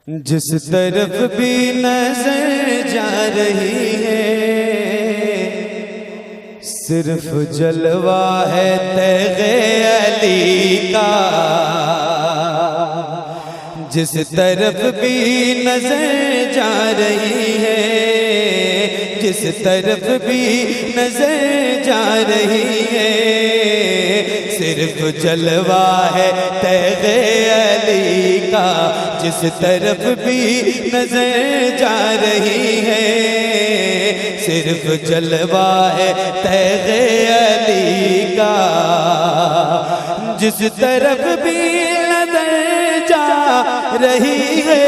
جس طرف بھی نظر جا رہی ہے صرف جلوہ ہے تیغ علی کا۔ جس طرف بھی نظر جا رہی ہے، جس طرف بھی نظر جا رہی ہے، صرف جلوہ ہے تیغ علی کا۔ جس طرف بھی نظر جا رہی ہے، صرف جلوہ ہے تیغ علی کا۔ جس طرف بھی نظر جا رہی ہے،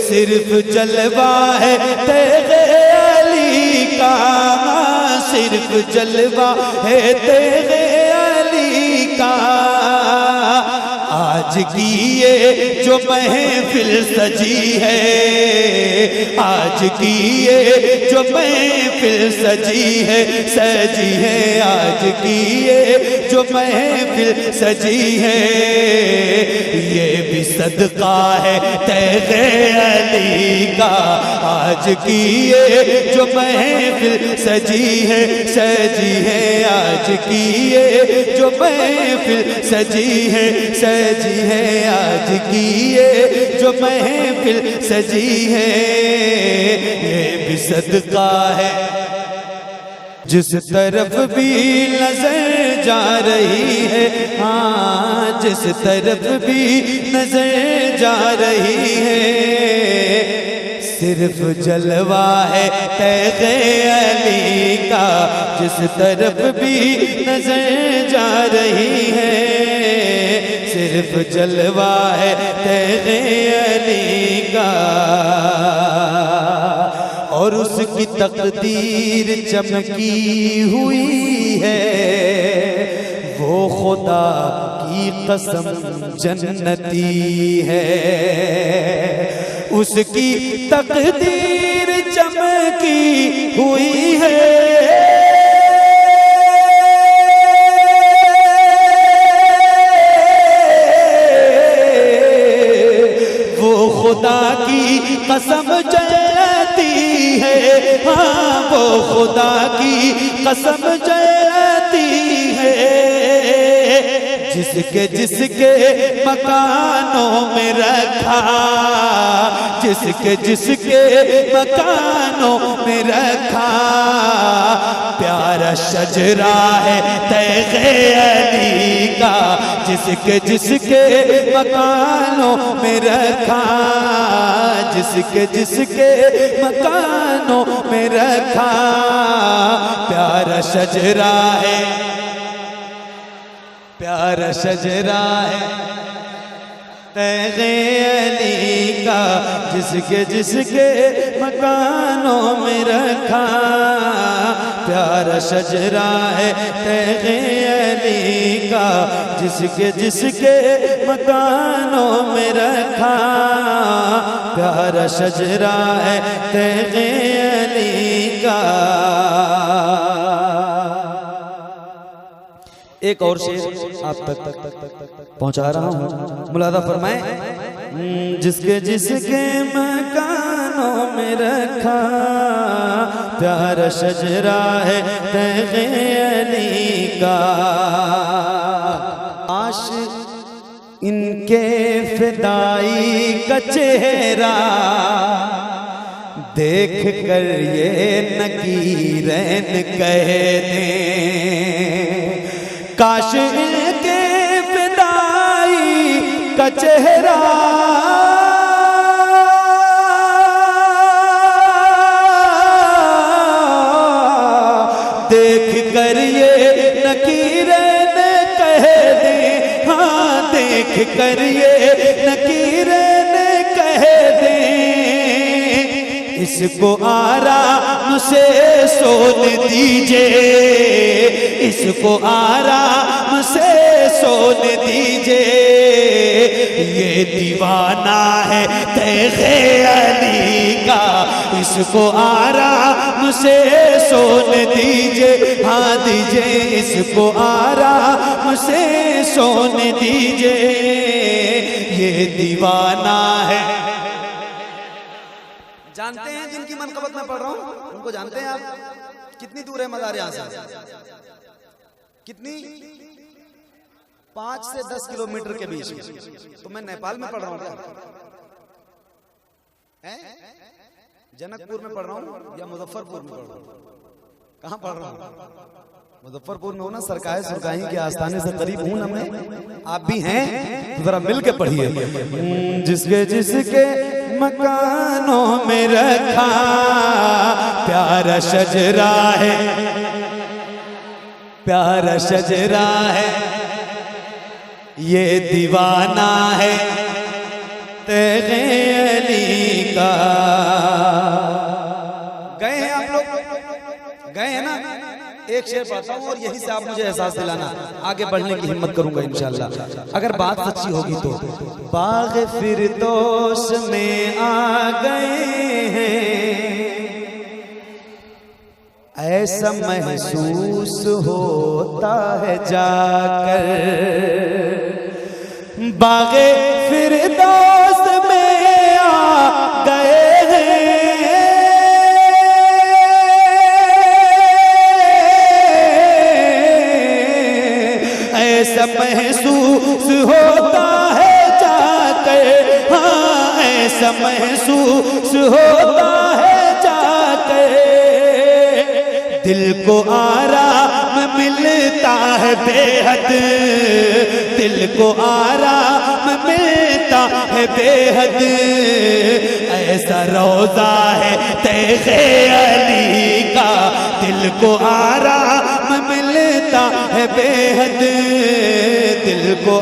صرف جلوہ ہے تیغ علی کا۔ صرف جلوہ ہے تیغ علی کا۔ آج کی یہ جو محفل سجی ہے، آج کی یہ جو محفل سجی ہے، سجی ہے آج کی یہ جو محفل سجی ہے، یہ بھی صدقہ ہے تیغ علی کا۔ آج کی یہ جو محفل سجی ہے، سجی ہے آج کی یہ جو محفل سجی ہے، سجی ہے آج کی یہ جو محفل سجی ہے، یہ بھی صدقہ ہے۔ جس طرف بھی نظر جا رہی ہے، ہاں جس طرف بھی نظر جا رہی ہے، صرف جلوہ ہے تیغ علی کا۔ جس طرف بھی نظر جا رہی ہے، صرف جلوہ ہے تیغ علی کا۔ اور اس کی تقدیر چمکی ہوئی ہے، وہ خدا کی قسم جنتی ہے۔ اس کی تقدیر چمکی ہوئی ہے، خدا کی قسم جلتی ہے، ہاں وہ خدا کی قسم جلتی ہے۔ جس کے مکانوں میں رکھا، جس کے مکانوں میں رکھا، پیارا شجرہ ہے تیغ علی کا۔ جس کے مکانوں میں رکھا، جس کے مکانوں میں رکھا، پیارا شجرہ ہے، پیارا شجرہ ہے تیغ علی کا۔ جس کے مکانوں میں رکھا، پیارا شجرہ ہے تیغ علی کا۔ جس کے مکانوں میں رکھا، پیارا شجرہ ہے تیغ علی کا۔ ایک اور شعر آپ تک پہنچا رہا ہوں، ملاحظہ فرمائیں۔ جس کے مکانوں میں رکھا، پیارا شجرہ ہے تیغ علی کا۔ کاش ان کے فدائی کا چہرہ دیکھ کر یہ نکیرین کہہ دیں، کاش ان کے فدائی کا چہرہ دیکھ کر یہ نکیرین کہہ دیں، ہاں دیکھ کر یہ نکیرین کہہ دیں، اس کو آرام سے سون دیجئے، اس کو آرام سے سون دیجئے، یہ دیوانہ ہے تیغ علی کا، اس کو آرام سے سون سونے دیجئے، ہاں دیجئے اس کو آرام سے سونے دیجئے، یہ دیوانہ ہے۔ جانتے ہیں جن کی منقبت میں پڑھ رہا ہوں ان کو جانتے ہیں آپ؟ کتنی دور ہے مزار یہاں سے؟ کتنی؟ 5 سے 10 کلومیٹر کے بیچ میں۔ تو میں نیپال میں پڑھ رہا ہوں کیا؟ جنک پور میں پڑھ رہا ہوں یا مظفر پور میں پڑھ رہا ہوں؟ کہاں پڑھ رہا ہوں؟ مظفر پور میں ہوں نا، سرکائے سرکائی کے آستانے سے قریب ہوں نا میں۔ آپ بھی ہیں تو ذرا مل کے پڑھیے۔ جس کے مکانوں میں رکھا پیارا شجرا ہے، پیارا شجرا ہے، یہ دیوانہ ہے تیغ علی کا۔ گئے ہیں آپ لوگ؟ گئے ہیں نا؟ ایک شعر پڑھتا ہوں اور یہی سے آپ مجھے احساس دلانا، آگے بڑھنے کی ہمت کروں گا انشاءاللہ اگر بات سچی ہوگی تو۔ باغ فردوس میں آ گئے ہیں، ایسا محسوس ہوتا ہے جا کر، باغ فردوس میں آ گئے ہیں، ایسا محسوس ہوتا ہے جا کر، ہاں ایسا محسوس ہوتا ہے جا کر، دل کو آرام ملتا ہے بے حد، دل کو آرام ملتا ہے بے حد، ایسا روضہ ہے تیغ علی کا، دل کو آرام ملتا ہے بے حد، دل کو